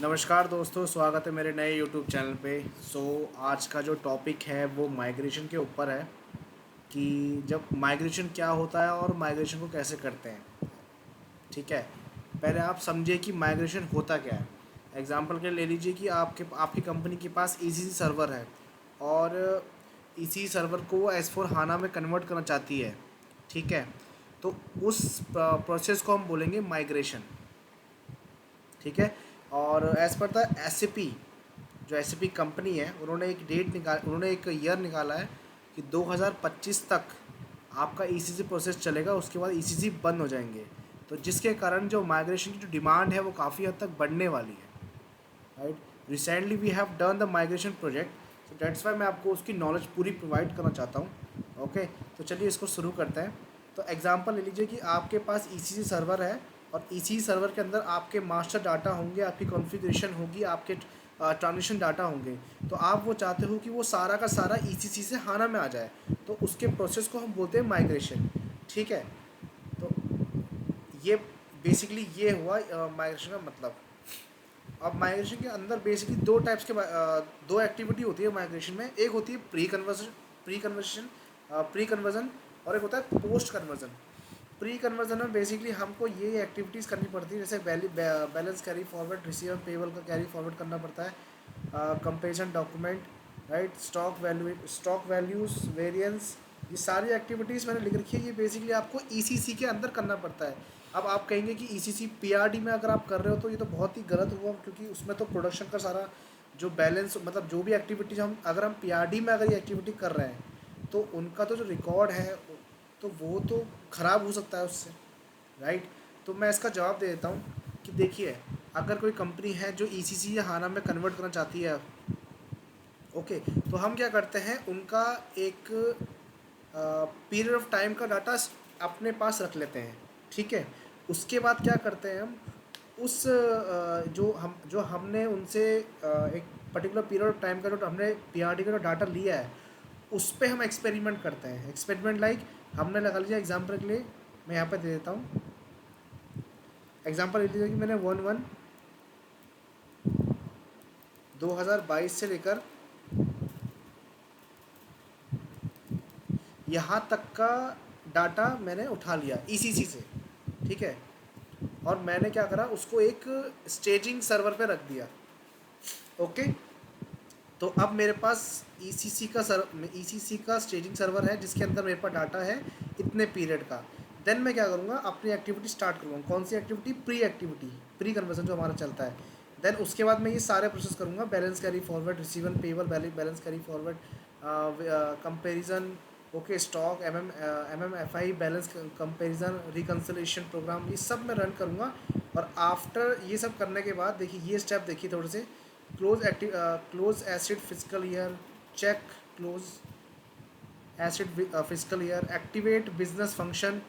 नमस्कार दोस्तों, स्वागत है मेरे नए यूट्यूब चैनल पे। आज का जो टॉपिक है वो माइग्रेशन के ऊपर है कि जब माइग्रेशन क्या होता है और माइग्रेशन को कैसे करते हैं। ठीक है, पहले आप समझिए कि माइग्रेशन होता क्या है। एग्जांपल के लिए ले लीजिए कि आपकी कंपनी के पास ईसीसी सर्वर है और इसी सर्वर को वो एस4 हाना में कन्वर्ट करना चाहती है। ठीक है, तो उस प्रोसेस को हम बोलेंगे माइग्रेशन। ठीक है, और एज़ पर द एस जो एस कंपनी है, उन्होंने एक ईयर निकाला है कि 2025 तक आपका ईसीसी प्रोसेस चलेगा, उसके बाद ईसीसी बंद हो जाएंगे। तो जिसके कारण जो माइग्रेशन की जो डिमांड है वो काफ़ी हद तक बढ़ने वाली है। Right, recently we have done the migration project, so that's why मैं आपको उसकी नॉलेज पूरी प्रोवाइड करना चाहता हूँ। ओके, तो चलिए इसको शुरू करते हैं। तो एग्जांपल ले लीजिए कि आपके पास ईसीसी सर्वर है और इसी सर्वर के अंदर आपके मास्टर डाटा होंगे, आपकी कॉन्फ़िगरेशन होगी, आपके ट्रांजिशन डाटा होंगे। तो आप वो चाहते हो कि वो सारा का सारा ईसीसी से हाना में आ जाए, तो उसके प्रोसेस को हम बोलते हैं माइग्रेशन। ठीक है, तो ये बेसिकली ये हुआ माइग्रेशन का मतलब। अब माइग्रेशन के अंदर बेसिकली दो एक्टिविटी होती है माइग्रेशन में। एक होती है प्री कन्वर्जन और एक होता है पोस्ट कन्वर्जन। प्री कन्वर्जन में बेसिकली हमको ये एक्टिविटीज़ करनी पड़ती है, जैसे balance carry forward, receiver payable का कैरी फॉरवर्ड करना पड़ता है, comparison document, right, stock values, variance. ये सारी एक्टिविटीज़ मैंने लिख रखी है, ये बेसिकली आपको ईसीसी के अंदर करना पड़ता है। अब आप कहेंगे कि ईसीसी पीआरडी में अगर आप कर रहे हो तो ये तो बहुत ही गलत हुआ, क्योंकि उसमें तो प्रोडक्शन का सारा जो बैलेंस, मतलब जो भी एक्टिविटीज हम पीआरडी में अगर ये एक्टिविटी कर रहे हैं तो उनका तो जो रिकॉर्ड है तो वो तो ख़राब हो सकता है उससे। राइट, तो मैं इसका जवाब दे देता हूँ कि देखिए, अगर कोई कंपनी है जो ईसीसी या हाना में कन्वर्ट करना चाहती है, ओके, तो हम क्या करते हैं, उनका एक पीरियड ऑफ टाइम का डाटा अपने पास रख लेते हैं। ठीक है, उसके बाद क्या करते हैं हम, उस जो हमने उनसे एक पर्टिकुलर पीरियड ऑफ टाइम का जो हमने पीआरडी का जो डाटा लिया है उस पर हम एक्सपेरिमेंट करते हैं। एक्सपेरिमेंट लाइक हमने लगा लिया, एग्जाम्पल के लिए मैं यहाँ पे दे देता हूँ। एग्जाम्पल ले लीजिए कि मैंने 1/1/2022 से लेकर यहाँ तक का डाटा मैंने उठा लिया ईसीसी से। ठीक है, और मैंने क्या करा, उसको एक स्टेजिंग सर्वर पे रख दिया। ओके, तो अब मेरे पास ईसीसी का स्टेजिंग सर्वर है जिसके अंदर मेरे पास डाटा है इतने पीरियड का। देन मैं क्या करूँगा, अपनी एक्टिविटी स्टार्ट करूँगा। कौन सी एक्टिविटी? प्री कन्वर्जन जो हमारा चलता है। देन उसके बाद मैं ये सारे प्रोसेस करूँगा, balance carry forward, receivable payable, balance carry forward, comparison, okay, stock, M M F I, balance comparison, reconciliation programme, ये सब मैं रन करूँगा। और आफ्टर ये सब करने के बाद देखिए, ये स्टेप देखिए थोड़े से। Close asset fiscal year, check close asset fiscal year, activate business function.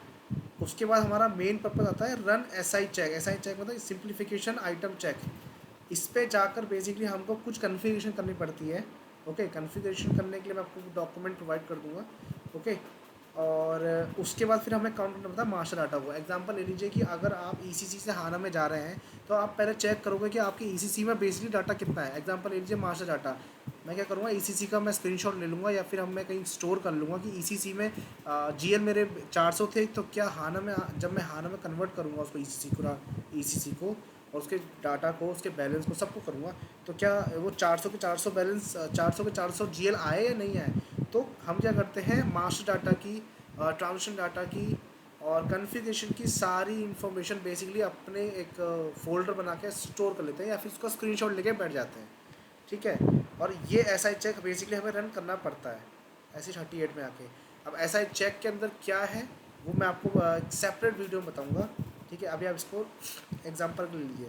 उसके बाद हमारा मेन पर्पज आता है run SI check. SI check मतलब सिंप्लीफिकेशन आइटम चेक। इस पे जाकर बेसिकली हमको कुछ कन्फिग्रेशन करनी पड़ती है। ओके, कन्फिग्रेशन करने के लिए मैं आपको डॉक्यूमेंट प्रोवाइड कर दूंगा। ओके, और उसके बाद फिर हमें काउंट करना पड़ता है मास्टर डाटा को। एग्जांपल ले लीजिए कि अगर आप ईसीसी से हाना में जा रहे हैं तो आप पहले चेक करोगे कि आपके ईसीसी में बेसिकली डाटा कितना है। एग्जांपल ले लीजिए मास्टर डाटा, मैं क्या करूँगा, ईसीसी का मैं स्क्रीनशॉट ले लूँगा या फिर मैं कहीं स्टोर कर लूँगा कि ईसीसी में जीएल मेरे 400 थे, तो क्या हाना में जब मैं हाना में कन्वर्ट करूँगा उसको, ईसीसी को और उसके डाटा को, उसके बैलेंस को, सबको करूँगा, तो क्या वो 400 के 400 बैलेंस, 400 के 400 जीएल आए या नहीं आए। तो हम क्या करते हैं, मास्टर डाटा की, ट्रांजिशन डाटा की और कन्फिग्रेशन की सारी इन्फॉर्मेशन बेसिकली अपने एक फ़ोल्डर बना के स्टोर कर लेते हैं या फिर उसका स्क्रीनशॉट लेके बैठ जाते हैं। ठीक है, और ये एसआई चेक बेसिकली हमें रन करना पड़ता है ऐसे 38 में आके। अब एसआई चेक के अंदर क्या है वो मैं आपको सेपरेट वीडियो में बताऊँगा। ठीक है, अभी आप इसको एग्जाम्पल ले लीजिए।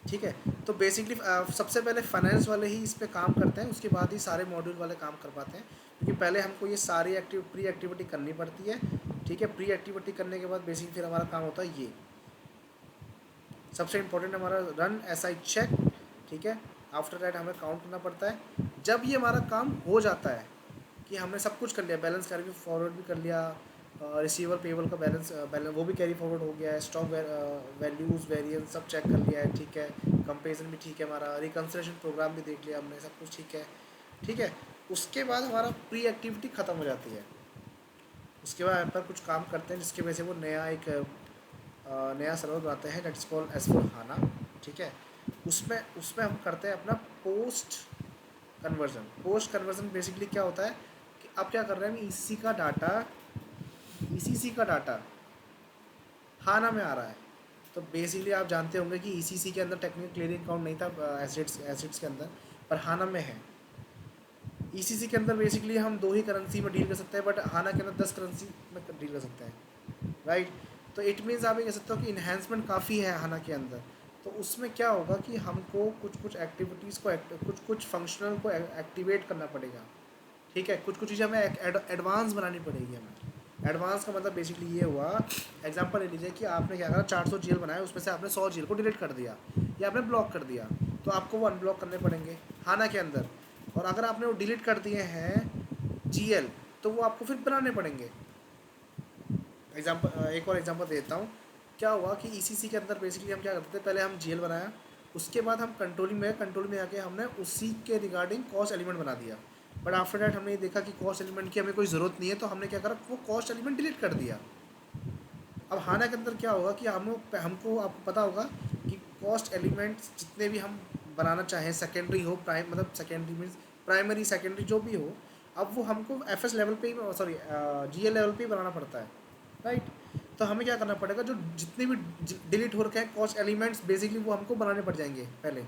ठीक है, तो बेसिकली सबसे पहले फाइनेंस वाले ही इस पे काम करते हैं, उसके बाद ही सारे मॉड्यूल वाले काम कर पाते हैं, क्योंकि पहले हमको ये सारी प्री एक्टिविटी करनी पड़ती है। ठीक है, प्री एक्टिविटी करने के बाद बेसिकली फिर हमारा काम होता है ये सबसे इम्पोर्टेंट हमारा रन एसआई चेक। ठीक है, आफ्टर दैट हमें काउंट करना पड़ता है। जब ये हमारा काम हो जाता है कि हमने सब कुछ कर लिया, बैलेंस कैरी फॉरवर्ड भी कर लिया, रिसीवर पेबल का बैलेंस बैलेंस वो भी कैरी फॉरवर्ड हो गया है, स्टॉक वैल्यूज़ वेरिएंस सब चेक कर लिया है, ठीक है, कंपेरिजन भी ठीक है, हमारा रिकन्सिलेशन प्रोग्राम भी देख लिया हमने, सब कुछ ठीक है, ठीक है। उसके बाद हमारा प्री एक्टिविटी ख़त्म हो जाती है। उसके बाद हम पर कुछ काम करते हैं जिसकी वजह से वो नया एक नया सर्वर बनाते हैं, दैट इज़ कॉल्ड S/4HANA, ठीक है। उसमें उसमें हम करते हैं अपना post conversion. Post conversion basically क्या होता है कि अब क्या कर रहे हैं हम, ईसीसी का डाटा हाना में आ रहा है। तो बेसिकली आप जानते होंगे कि ईसीसी के अंदर टेक्निकल क्लियरिंग अकाउंट नहीं था एसिड्स के अंदर, पर हाना में है। ईसीसी के अंदर बेसिकली हम 2 ही करेंसी में डील कर सकते हैं, बट हाना के अंदर 10 करेंसी में डील कर सकते हैं, राइट। तो इट मीन्स आप ये कह सकते हो कि इन्हेंसमेंट काफ़ी है हाना के अंदर। तो उसमें क्या होगा कि हमको कुछ कुछ एक्टिविटीज़ को कुछ कुछ फंक्शनल को एक्टिवेट करना पड़ेगा, ठीक है। कुछ कुछ चीज़ें हमें एडवांस बनानी पड़ेगी हमें। एडवांस का मतलब बेसिकली ये हुआ, एग्जांपल ले लीजिए कि आपने क्या करा, 400 जेल बनाए, उसमें से आपने 100 जेल को डिलीट कर दिया या आपने ब्लॉक कर दिया, तो आपको वो अनब्लॉक करने पड़ेंगे हाना के अंदर। और अगर आपने वो डिलीट कर दिए हैं जीएल, तो वो आपको फिर बनाने पड़ेंगे। एक और एग्जांपल देता हूँ। क्या हुआ कि ईसीसी के अंदर बेसिकली हम क्या करते थे, पहले हम जीएल बनाया, उसके बाद हम कंट्रोलिंग में आके हमने उसी के रिगार्डिंग कॉस्ट एलिमेंट बना दिया। बट आफ्टर डैट हमने ये देखा कि कॉस्ट एलिमेंट की हमें कोई ज़रूरत नहीं है, तो हमने क्या करा, वो कॉस्ट एलिमेंट डिलीट कर दिया। अब हाना के अंदर क्या होगा कि हमको आपको पता होगा कि कॉस्ट एलिमेंट्स जितने भी हम बनाना चाहें, सेकेंडरी हो, प्राइम मतलब सेकेंडरी मीन्स प्राइमरी सेकेंडरी जो भी हो, अब वो हमको एफएस लेवल पे ही, सॉरी जीएल लेवल पे ही बनाना पड़ता है, राइट। तो हमें क्या करना पड़ेगा, जो जितने भी डिलीट हो रखे हैं कॉस्ट एलिमेंट्स बेसिकली वो हमको बनाने पड़ जाएंगे पहले,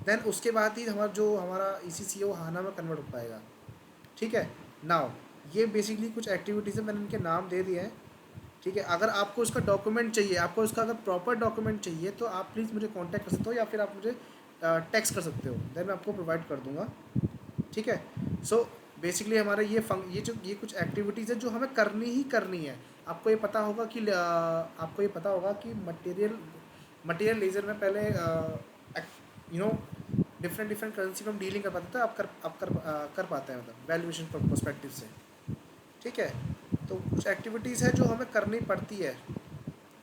देन उसके बाद ही हमारा ईसीसी है वो हाना में कन्वर्ट हो पाएगा, ठीक है। नाउ ये बेसिकली कुछ एक्टिविटीज़ है, मैंने इनके नाम दे दिए हैं, ठीक है। अगर आपको इसका डॉक्यूमेंट चाहिए, आपको इसका अगर प्रॉपर डॉक्यूमेंट चाहिए, तो आप प्लीज़ मुझे कांटेक्ट कर सकते हो या फिर आप मुझे टेक्स्ट कर सकते हो, देन मैं आपको प्रोवाइड कर दूंगा, ठीक है। सो बेसिकली हमारे ये कुछ एक्टिविटीज़ है जो हमें करनी ही करनी है। आपको ये पता होगा कि मटेरियल लेजर में पहले डिफरेंट डिफरेंट करेंसी में हम डीलिंग कर पाते थे, कर पाते हैं, मतलब वैल्यूएशन पर्सपेक्टिव से, ठीक है। तो कुछ एक्टिविटीज़ है जो हमें करनी पड़ती है,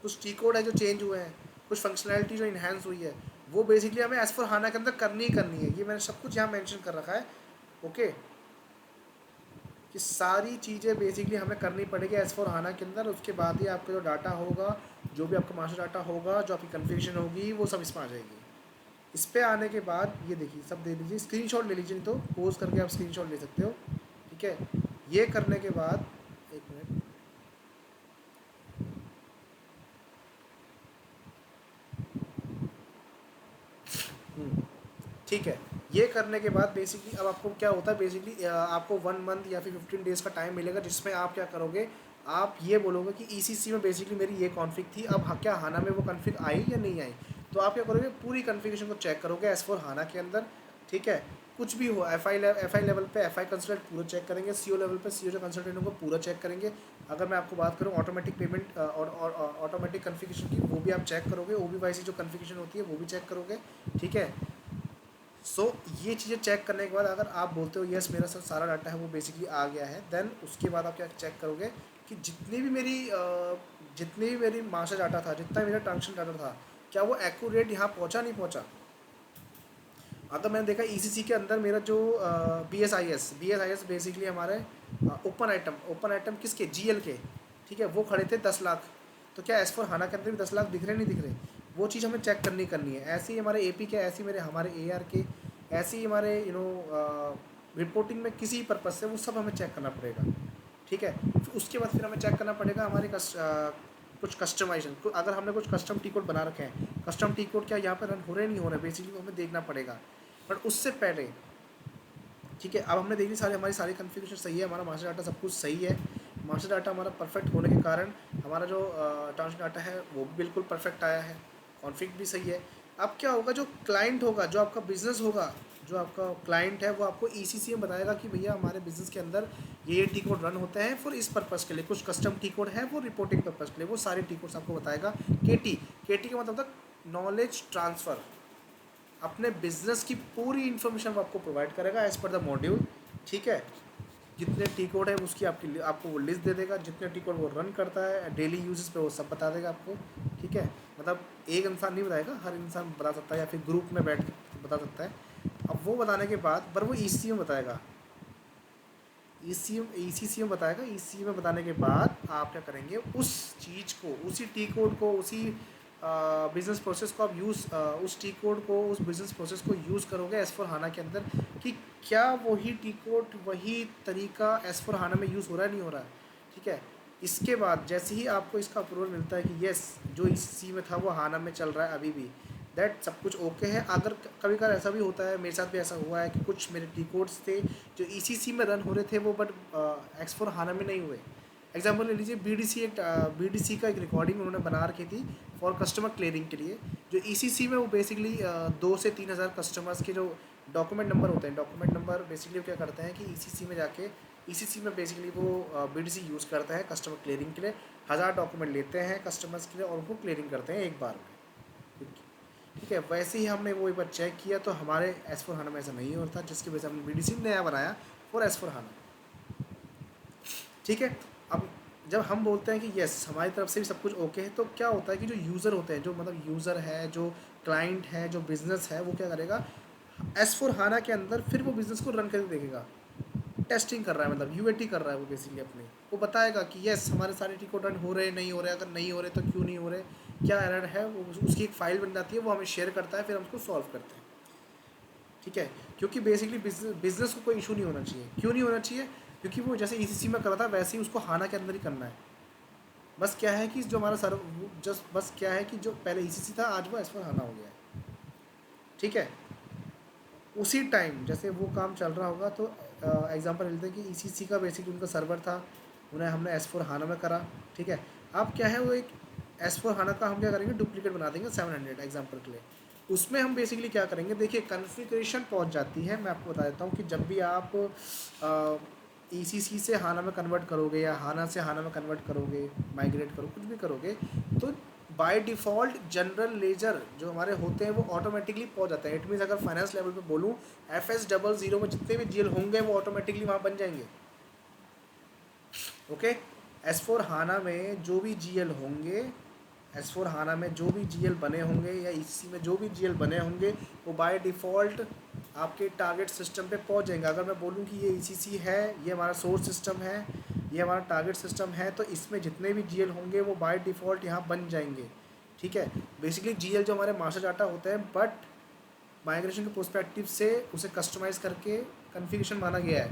कुछ टी कोड है जो चेंज हुए हैं, कुछ फंक्शनैलिटी जो इन्हांस हुई है, वो बेसिकली हमें S/4HANA के अंदर करनी ही करनी है। ये मैंने सब कुछ यहाँ मेंशन कर रखा है, ओके, कि सारी चीज़ें बेसिकली हमें करनी पड़ेगी S/4HANA के अंदर। उसके बाद ही आपका जो डाटा होगा, जो भी आपका मास्टर डाटा होगा, जो आपकी कन्फिगरेशन होगी, वो सब इसमें आ जाएगी। इस पे आने के बाद ये देखिए, सब दे लीजिए, स्क्रीनशॉट ले लीजिए, तो पोज करके आप स्क्रीनशॉट ले सकते हो, ठीक है। ये करने के बाद, एक मिनट, ठीक है। ये करने के बाद बेसिकली अब आपको क्या होता है, बेसिकली आपको 1 मंथ या फिर 15 डेज़ का टाइम मिलेगा, जिसमें आप क्या करोगे, आप ये बोलोगे कि ईसीसी में बेसिकली मेरी ये कॉन्फ़िग थी, अब क्या हाना में वो कॉन्फ़िग आई या नहीं आई। तो आप क्या करोगे, पूरी कॉन्फ़िगरेशन को चेक करोगे S/4HANA के अंदर, ठीक है। कुछ भी हो, एफ आई लेवल पे एफ आई कंसल्टेंट पूरा चेक करेंगे, सीओ लेवल पे सीओ जो कंसल्टेंट होगा पूरा चेक करेंगे। अगर मैं आपको बात करूँ ऑटोमेटिक पेमेंट और ऑटोमेटिक कॉन्फ़िगरेशन की, वो भी आप चेक करोगे, OBYC जो कॉन्फ़िगरेशन होती है वो भी चेक करोगे, ठीक है। सो ये चीज़ें चेक करने के बाद अगर आप बोलते हो यस मेरा सर सारा डाटा है वो बेसिकली आ गया है, देन उसके बाद आप क्या चेक करोगे कि जितनी भी मेरी मास्टर डाटा था, जितना मेरा ट्रांजेक्शन डाटा था, क्या वो एक्यूरेट यहाँ पहुँचा नहीं पहुँचा। अगर मैंने देखा ईसीसी के अंदर मेरा जो B S I S basically हमारे ओपन आइटम किसके, जीएल के, ठीक है, वो खड़े थे 10 लाख। तो क्या S/4HANA के अंदर भी 10 लाख दिख रहे नहीं दिख रहे, वो चीज़ हमें चेक करनी है। ऐसे ही हमारे एपी के, ऐसे ही हमारे AR के, ऐसे ही हमारे रिपोर्टिंग में किसी पर्पज़ से वो सब हमें चेक करना पड़ेगा, ठीक है। फिर उसके बाद फिर हमें चेक करना पड़ेगा हमारे कुछ कस्टमाइजेशन, अगर हमने कुछ कस्टम टी कोड बना रखे हैं, कस्टम टी कोड क्या यहाँ पर रन हो रहे नहीं हो रहे, बेसिकली हमें देखना पड़ेगा। बट उससे पहले, ठीक है, अब हमने देख ली हमारी सारी कन्फिग्रेशन सही है, हमारा मास्टर डाटा सब कुछ सही है। मास्टर डाटा हमारा परफेक्ट होने के कारण हमारा जो ट्रांसफर डाटा है वो भी बिल्कुल परफेक्ट आया है, कॉन्फ़िग भी सही है। अब क्या होगा, जो क्लाइंट होगा, जो आपका बिजनेस होगा, जो आपका क्लाइंट है, वो आपको ईसीसी में बताएगा कि भैया हमारे बिजनेस के अंदर ये टी कोड रन होते हैं फॉर इस पर्पज़ के लिए, कुछ कस्टम टी कोड है वो रिपोर्टिंग पर्पज़ के लिए, वो सारे टी कोड्स आपको बताएगा। के टी का मतलब था नॉलेज ट्रांसफ़र, अपने बिजनेस की पूरी इन्फॉर्मेशन वो आपको प्रोवाइड करेगा एज पर द मॉड्यूल, ठीक है। जितने टी कोड है उसकी आपको वो लिस्ट दे देगा, जितने टी कोड वो रन करता है डेली यूजेस पे वो सब बता देगा आपको। ठीक है, मतलब एक इंसान नहीं बताएगा, हर इंसान बता सकता है या फिर ग्रुप में बैठ के बता सकता है। अब वो बताने के बाद पर वो ईसीसी में बताएगा, ईसीसी में बताएगा। ईसीसी में बताने के बाद आप क्या करेंगे, उस चीज़ को, उसी टी कोड को, उसी बिजनेस प्रोसेस को आप उस टी कोड को, उस बिजनेस प्रोसेस को यूज़ करोगे एस फोर हाना के अंदर, कि क्या वही टी कोड, वही तरीका एस फोर हाना में यूज़ हो रहा है नहीं हो रहा है। ठीक है, इसके बाद जैसे ही आपको इसका अप्रूवल मिलता है कि यस जो ईसीसी में था वो हाना में चल रहा है अभी भी, दैट सब कुछ ओके है। अगर कभी कभार ऐसा भी होता है, मेरे साथ भी ऐसा हुआ है कि कुछ मेरे टी कोड्स थे जो ईसीसी में रन हो रहे थे वो, बट एक्स फोर हाना में नहीं हुए। एग्जाम्पल ले लीजिए, बीडीसी का एक रिकॉर्डिंग उन्होंने बना रखी थी फॉर कस्टमर क्लियरिंग के लिए, जो ईसीसी में वो बेसिकली 2 से 3 हज़ार कस्टमर्स के जो डॉक्यूमेंट नंबर होते हैं, डॉक्यूमेंट नंबर बेसिकली क्या करते हैं कि ईसीसी में जाके, ईसीसी में बेसिकली वो बीडीसी यूज़ करता है कस्टमर क्लियरिंग के लिए। 1000 डॉक्यूमेंट लेते हैं कस्टमर्स के लिए और उनको क्लियरिंग करते हैं एक बार में। ठीक है, वैसे ही हमने वो एक बार चेक किया तो हमारे एस फोर हाना में ऐसा नहीं होता, जिसकी वजह से हमने बीडीसी नया बनाया फॉर एस फोर हाना। ठीक है, अब जब हम बोलते हैं कि यस हमारी तरफ से भी सब कुछ ओके है, तो क्या होता है कि जो यूज़र होते हैं, जो मतलब यूज़र है, जो क्लाइंट है, जो बिज़नेस है, वो क्या करेगा, एस फोर हाना के अंदर फिर वो बिज़नेस को रन करके देखेगा। टेस्टिंग कर रहा है, मतलब यूएटी कर रहा है वो बेसिकली अपनी। वो बताएगा कि यस हमारे सारे टी कोड रन हो रहे, नहीं हो रहे, अगर नहीं हो रहे तो क्यों नहीं हो रहे, क्या एरर है, वो उसकी एक फ़ाइल बन जाती है, वो हमें शेयर करता है, फिर हम उसको सॉल्व करते हैं। ठीक है, क्योंकि बेसिकली बिजनेस को कोई इशू नहीं होना चाहिए। क्यों नहीं होना चाहिए, क्योंकि वो जैसे ईसीसी में करा था वैसे ही उसको हाना के अंदर ही करना है। बस क्या है कि जो हमारा सर, जस्ट बस क्या है कि जो पहले ईसीसी था आज वो एस पर हाना हो गया है। ठीक है, उसी टाइम जैसे वो काम चल रहा होगा तो एग्जांपल लेते हैं कि ईसीसी का बेसिकली उनका सर्वर था, उन्हें हमने एस फोर हाना में करा। ठीक है, अब क्या है वो एक एस फोर हाना का हम क्या करेंगे, डुप्लीकेट बना देंगे 700 एग्जांपल के लिए। उसमें हम बेसिकली क्या करेंगे, देखिए कन्फिग्रेशन पहुंच जाती है। मैं आपको बता देता हूँ कि जब भी आप ईसीसी से हाना में कन्वर्ट करोगे या हाना से हाना में कन्वर्ट करोगे, माइग्रेट करो, कुछ भी करोगे, तो बाय डिफ़ॉल्ट जनरल लेजर जो हमारे होते हैं वो ऑटोमेटिकली पहुंच जाते हैं। इट मीन्स अगर फाइनेंस लेवल पे बोलूँ, FS00 में जितने भी जीएल होंगे वो ऑटोमेटिकली वहाँ बन जाएंगे। ओके, एस फोर हाना में जो भी जीएल होंगे, एस फोर हाना में जो भी जीएल बने होंगे या ईसी में जो भी जीएल बने होंगे वो बाय डिफ़ॉल्ट आपके टारगेट सिस्टम पे पहुंच जाएंगे। अगर मैं बोलूँ कि ये ईसीसी है, ये हमारा सोर्स सिस्टम है, ये हमारा टारगेट सिस्टम है, तो इसमें जितने भी जीएल होंगे वो बाय डिफ़ॉल्ट यहाँ बन जाएंगे। ठीक है, बेसिकली जीएल जो हमारे मास्टर डाटा होते हैं, बट माइग्रेशन के पर्सपेक्टिव से उसे कस्टमाइज़ करके कन्फिगरेशन माना गया है।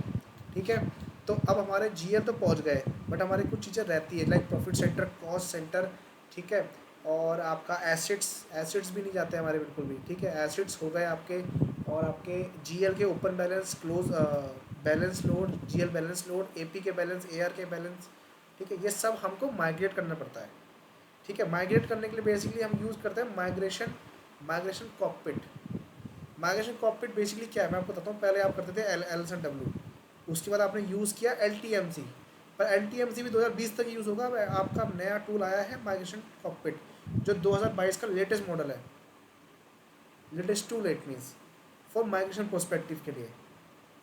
ठीक है, तो अब हमारे जीएल तो पहुंच गए, बट हमारी कुछ चीज़ें रहती है like profit centre, cost centre. ठीक है, और आपका एसिड्स भी नहीं जाते हमारे बिल्कुल भी। ठीक है, एसिड्स हो गए आपके, और आपके जीएल के open balance, close balance load, GL balance load, AP के बैलेंस, एआर के बैलेंस। ठीक है, ये सब हमको माइग्रेट करना पड़ता है। ठीक है, माइग्रेट करने के लिए बेसिकली हम यूज़ करते हैं migration cockpit. Migration cockpit basically क्या है मैं आपको बताता हूँ। पहले आप करते थे LSW, उसके बाद आपने यूज़ किया LTMC, पर LTMC भी 2020 तक यूज़ होगा। अब आपका नया टूल आया है माइग्रेशन कॉकपिट, जो 2022 का लेटेस्ट मॉडल है, latest tool it means for migration perspective के लिए।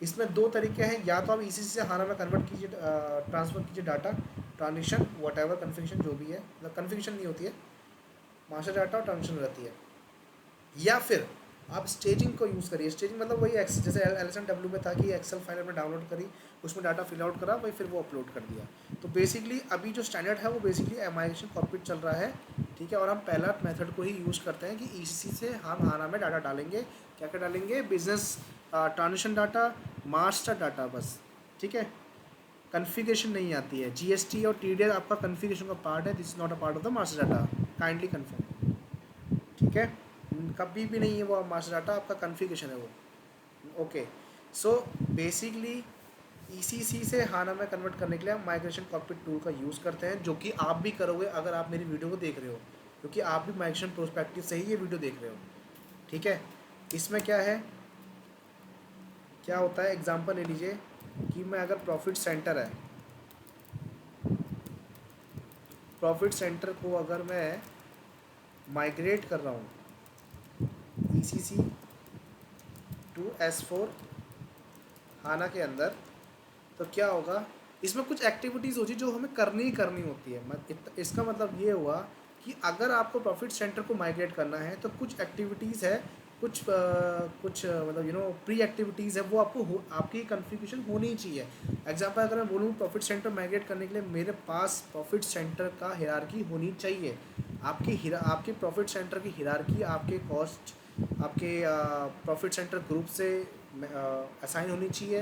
इसमें 2 तरीके हैं, या तो आप ईसीसी से हाना में कन्वर्ट कीजिए, ट्रांसफ़र कीजिए data, transaction what ever configuration जो भी है, मतलब कन्फिगरेशन नहीं होती है, मास्टर डाटा और ट्रांजेक्शन रहती है। या फिर आप स्टेजिंग को यूज़ करिए। स्टेजिंग मतलब वही एक्स, जैसे LSW में था कि एक्सेल फाइल में डाउनलोड करी, उसमें डाटा फिल आउट करा, वही फिर वो अपलोड कर दिया। तो बेसिकली अभी जो स्टैंडर्ड है वो बेसिकली माइग्रेशन कॉकपिट चल रहा है। ठीक है, और हम पहला मेथड को ही यूज़ करते हैं कि ईसीसी से हम हाना में डाटा डालेंगे। क्या क्या डालेंगे, business transaction data, master data, बस। ठीक है, कन्फिगरेशन नहीं आती है। जीएसटी और टीडीआर आपका कन्फिगरेशन का पार्ट है, this is not a part of the master data, kindly confirm. ठीक है, कभी भी नहीं है वो मास्टर डाटा, आपका कन्फिगरेशन है वो। ओके, सो बेसिकली ईसीसी से हाना में कन्वर्ट करने के लिए हम माइग्रेशन कॉकपिट टूल का यूज़ करते हैं, जो कि आप भी करोगे अगर आप मेरी वीडियो को देख रहे हो, क्योंकि आप भी माइग्रेशन प्रोस्पेक्टिव से ही ये वीडियो देख रहे हो। ठीक है, इसमें क्या है, क्या होता है, एग्जांपल ले लीजिए कि मैं अगर प्रॉफिट सेंटर को अगर मैं माइग्रेट कर रहा हूँ ECC टू S4 हाना के अंदर, तो क्या होगा, इसमें कुछ एक्टिविटीज़ होती है जो हमें करनी ही करनी होती है। इसका मतलब ये हुआ कि अगर आपको प्रॉफिट सेंटर को माइग्रेट करना है तो कुछ एक्टिविटीज़ है, कुछ मतलब प्री एक्टिविटीज़ है, वो आपकी कॉन्फ़िगरेशन होनी ही चाहिए। एग्जांपल अगर मैं बोलूँ प्रॉफिट सेंटर माइग्रेट करने के लिए मेरे पास प्रॉफिट सेंटर का हायरार्की होनी चाहिए। आपकी प्रॉफिट सेंटर की हायरार्की आपके कॉस्ट, आपके प्रॉफिट सेंटर ग्रुप से असाइन होनी चाहिए,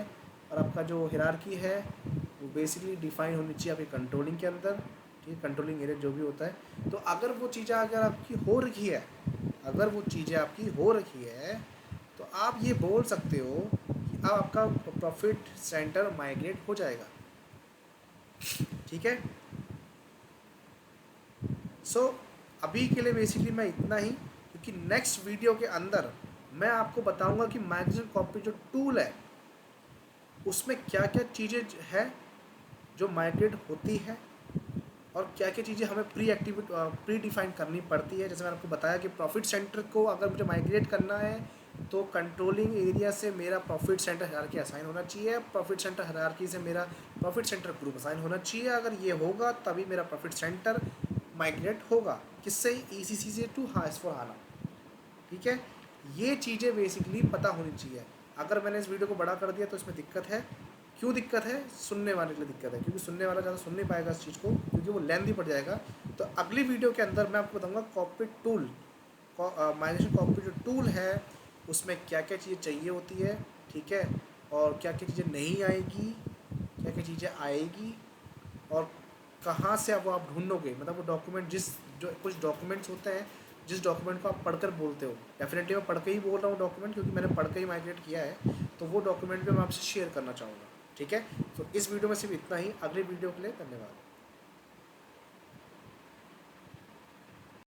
और आपका जो हायरार्की है वो बेसिकली डिफाइन होनी चाहिए आपके कंट्रोलिंग के अंदर, ठीक है, कंट्रोलिंग एरिया जो भी होता है। तो अगर वो चीज़ें अगर आपकी हो रखी है, अगर वो चीज़ें आपकी हो रखी है, तो आप ये बोल सकते हो कि अब आपका प्रॉफिट सेंटर माइग्रेट हो जाएगा। ठीक है। सो अभी के लिए बेसिकली मैं इतना ही, क्योंकि नेक्स्ट वीडियो के अंदर मैं आपको बताऊंगा कि माइग्रेशन कॉपी जो टूल है उसमें क्या क्या चीज़ें है जो माइग्रेट होती है, और क्या क्या चीज़ें हमें प्री डिफाइन करनी पड़ती है। जैसे मैंने आपको बताया कि प्रॉफिट सेंटर को अगर मुझे माइग्रेट करना है तो कंट्रोलिंग एरिया से मेरा प्रॉफिट सेंटर हायरार्की असाइन होना चाहिए, प्रॉफिट सेंटर हायरार्की से मेरा प्रॉफिट सेंटर ग्रुप असाइन होना चाहिए। अगर ये होगा तभी मेरा प्रॉफिट सेंटर माइग्रेट होगा, किससे, ECC से टू S/4HANA। ठीक है, ये चीज़ें बेसिकली पता होनी चाहिए। अगर मैंने इस वीडियो को बड़ा कर दिया तो इसमें दिक्कत है। क्यों दिक्कत है? सुनने वाले के लिए दिक्कत है, क्योंकि सुनने वाला ज़्यादा सुन नहीं पाएगा इस चीज़ को, क्योंकि वो लेंथी पड़ जाएगा। तो अगली वीडियो के अंदर मैं आपको बताऊंगा कॉकपिट टूल, माइग्रेशन कॉकपिट जो टूल है उसमें क्या क्या चीज़ें चाहिए होती है, ठीक है, और क्या क्या चीज़ें नहीं आएगी, क्या क्या चीज़ें आएगी, और कहाँ से अब आप ढूंढोगे। मतलब वो डॉक्यूमेंट जो कुछ डॉक्यूमेंट्स होते हैं जिस डॉक्यूमेंट को आप पढ़कर बोलते हो, डेफिनेटली मैं पढ़ के ही बोल रहा हूँ डॉक्यूमेंट, क्योंकि मैंने पढ़ के ही माइग्रेट किया है, तो वो डॉक्यूमेंट भी मैं आपसे शेयर करना चाहूँगा। ठीक है, तो इस वीडियो में सिर्फ इतना ही। अगले वीडियो के लिए धन्यवाद।